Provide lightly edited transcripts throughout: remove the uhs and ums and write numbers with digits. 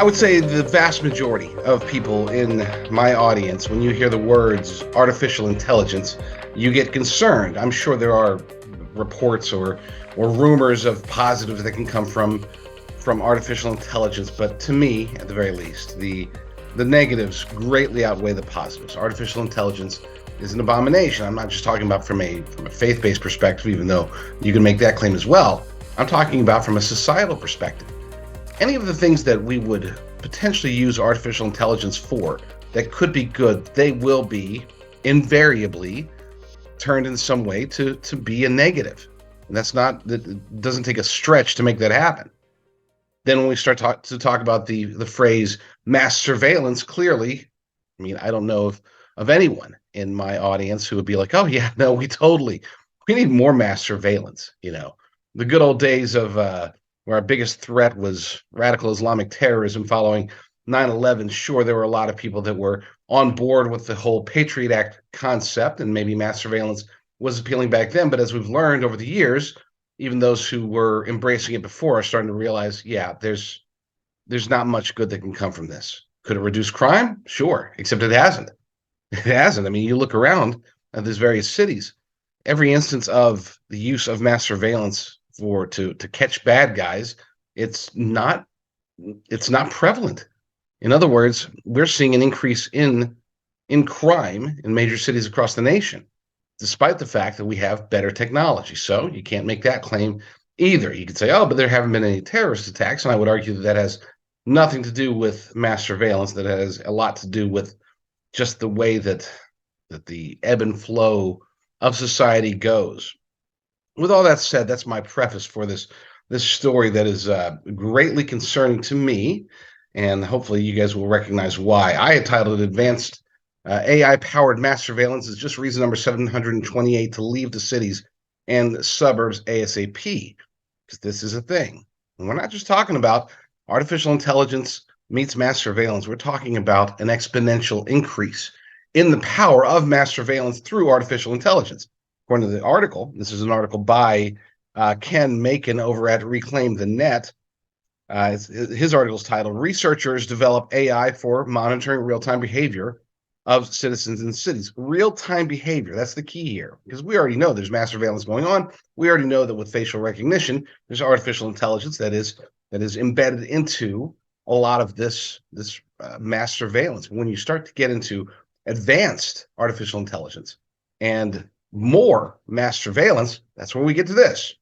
I would say the vast majority of people in my audience, when you hear the words artificial intelligence, you get concerned. I'm sure there are reports or rumors of positives that can come from artificial intelligence, but to me, at the very least, the negatives greatly outweigh the positives. Artificial intelligence is an abomination. I'm not just talking about from a faith-based perspective, even though you can make that claim as well. I'm talking about from a societal perspective. Any of the things that we would potentially use artificial intelligence for that could be good, they will be invariably turned in some way to be a negative. And that doesn't take a stretch to make that happen. Then when we start to talk about the phrase mass surveillance, clearly, I mean, I don't know of anyone in my audience who would be like, oh yeah, no, we need more mass surveillance. The good old days of where our biggest threat was radical Islamic terrorism following 9/11. Sure, there were a lot of people that were on board with the whole Patriot Act concept, and maybe mass surveillance was appealing back then. But as we've learned over the years, even those who were embracing it before are starting to realize, yeah, there's not much good that can come from this. Could it reduce crime? Sure, except it hasn't. It hasn't. I mean, you look around at these various cities, every instance of the use of mass surveillance to catch bad guys, it's not prevalent. In other words, we're seeing an increase in crime in major cities across the nation, despite the fact that we have better technology. So you can't make that claim either. You could say, oh, but there haven't been any terrorist attacks, and I would argue that has nothing to do with mass surveillance. That has a lot to do with just the way that the ebb and flow of society goes. With all that said, that's my preface for this story that is greatly concerning to me, and hopefully you guys will recognize why. I had titled it "Advanced AI-Powered Mass Surveillance is just reason number 728 to leave the cities and suburbs ASAP," because this is a thing. And we're not just talking about artificial intelligence meets mass surveillance. We're talking about an exponential increase in the power of mass surveillance through artificial intelligence. According to the article, this is an article by Ken Macon over at Reclaim the Net. His article is titled "Researchers Develop AI for Monitoring Real-Time Behavior of Citizens in Cities." Real-time behavior, that's the key here, because we already know there's mass surveillance going on. We already know that with facial recognition, there's artificial intelligence that is embedded into a lot of this mass surveillance. When you start to get into advanced artificial intelligence and more mass surveillance, that's where we get to this.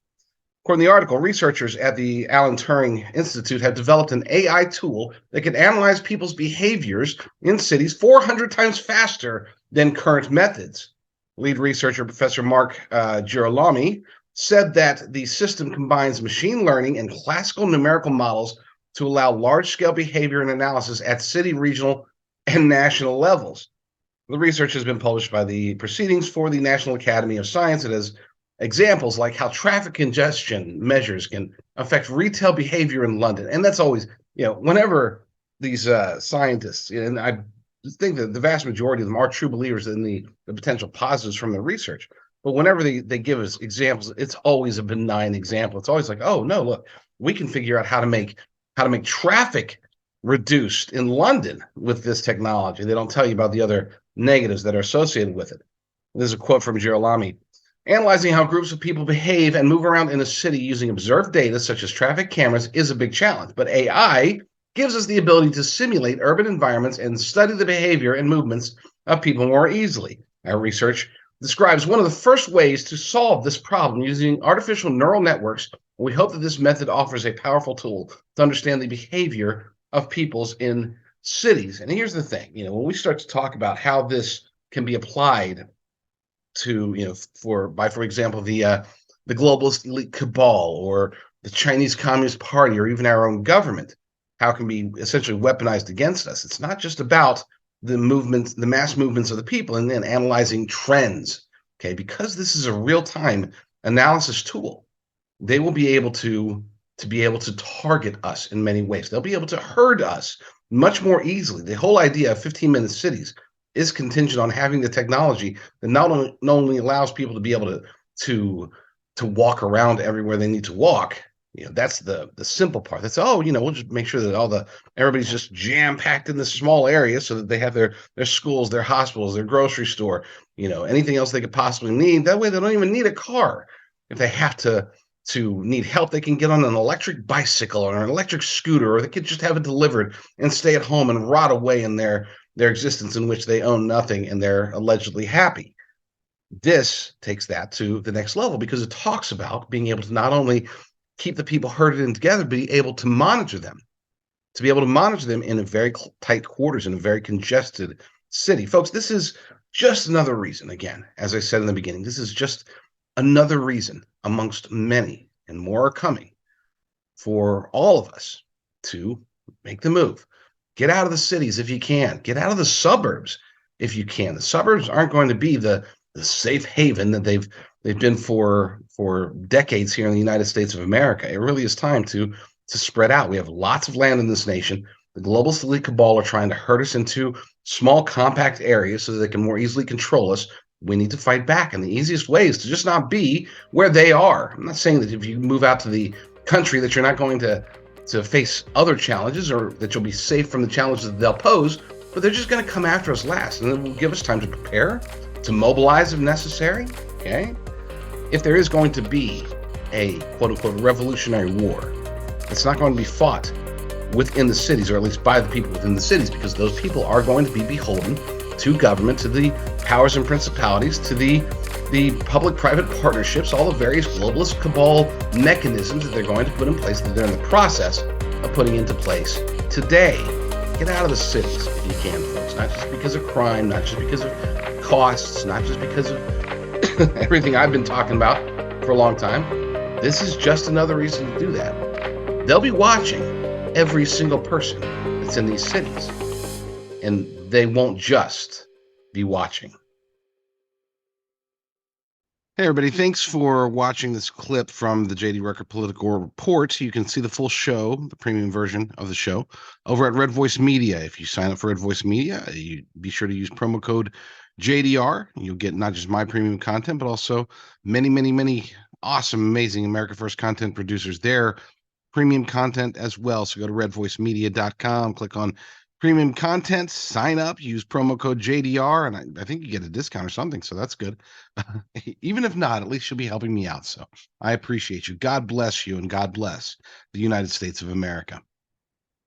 According to the article, researchers at the Alan Turing Institute have developed an AI tool that can analyze people's behaviors in cities 400 times faster than current methods. Lead researcher Professor Mark Girolami said that the system combines machine learning and classical numerical models to allow large-scale behavior and analysis at city, regional, and national levels. The research has been published by the Proceedings for the National Academy of Science. It has examples like how traffic congestion measures can affect retail behavior in London. And that's always, whenever these scientists, and I think that the vast majority of them are true believers in the potential positives from the research. But whenever they give us examples, it's always a benign example. It's always like, oh, no, look, we can figure out how to make traffic reduced in London with this technology. They don't tell you about the other negatives that are associated with it. This is a quote from Girolami. Analyzing how groups of people behave and move around in a city using observed data, such as traffic cameras, is a big challenge. But AI gives us the ability to simulate urban environments and study the behavior and movements of people more easily. Our research describes one of the first ways to solve this problem using artificial neural networks. We hope that this method offers a powerful tool to understand the behavior of peoples in cities. And here's the thing, when we start to talk about how this can be applied to, for example, the globalist elite cabal or the Chinese Communist Party or even our own government, how it can be essentially weaponized against us. It's not just about the mass movements of the people and then analyzing trends, okay? Because this is a real-time analysis tool, they will be able to target us in many ways. They'll be able to herd us much more easily. The whole idea of 15-minute cities is contingent on having the technology that not only allows people to be able to walk around everywhere they need to walk, That's the simple part. That's, oh, we'll just make sure that everybody's just jam packed in this small area so that they have their schools, their hospitals, their grocery store, anything else they could possibly need. That way, they don't even need a car. If they have to need help, they can get on an electric bicycle or an electric scooter, or they could just have it delivered and stay at home and rot away in their existence in which they own nothing and they're allegedly happy. This takes that to the next level because it talks about being able to not only keep the people herded in together, be able to monitor them, in a very tight quarters in a very congested city. Folks, this is just another reason. Again, as I said in the beginning, this is just another reason amongst many, and more are coming, for all of us to make the move. Get out of the cities if you can. Get out of the suburbs if you can. The suburbs aren't going to be the safe haven that they've been for decades here in the United States of America. It really is time to spread out. We have lots of land in this nation. The globalist elite cabal are trying to herd us into small, compact areas so that they can more easily control us. We need to fight back, and the easiest way is to just not be where they are. I'm not saying that if you move out to the country that you're not going to face other challenges or that you'll be safe from the challenges that they'll pose, but they're just going to come after us last, and it will give us time to prepare, to mobilize if necessary. Okay, if there is going to be a quote-unquote revolutionary war, it's not going to be fought within the cities, or at least by the people within the cities, because those people are going to be beholden to government, to the powers and principalities, to the public-private partnerships, all the various globalist cabal mechanisms that they're going to put in place, that they're in the process of putting into place today. Get out of the cities if you can, folks. Not just because of crime, not just because of costs, not just because of everything I've been talking about for a long time. This is just another reason to do that. They'll be watching every single person that's in these cities, and they won't just be watching. Hey, everybody. Thanks for watching this clip from the J.D. Rucker Political Report. You can see the full show, the premium version of the show, over at Red Voice Media. If you sign up for Red Voice Media, you be sure to use promo code JDR. You'll get not just my premium content, but also many, many, many awesome, amazing America First content producers, their premium content as well. So go to redvoicemedia.com, click on premium content, sign up, use promo code JDR, and I think you get a discount or something, so that's good. Even if not, at least you'll be helping me out, so I appreciate you. God bless you, and God bless the United States of America.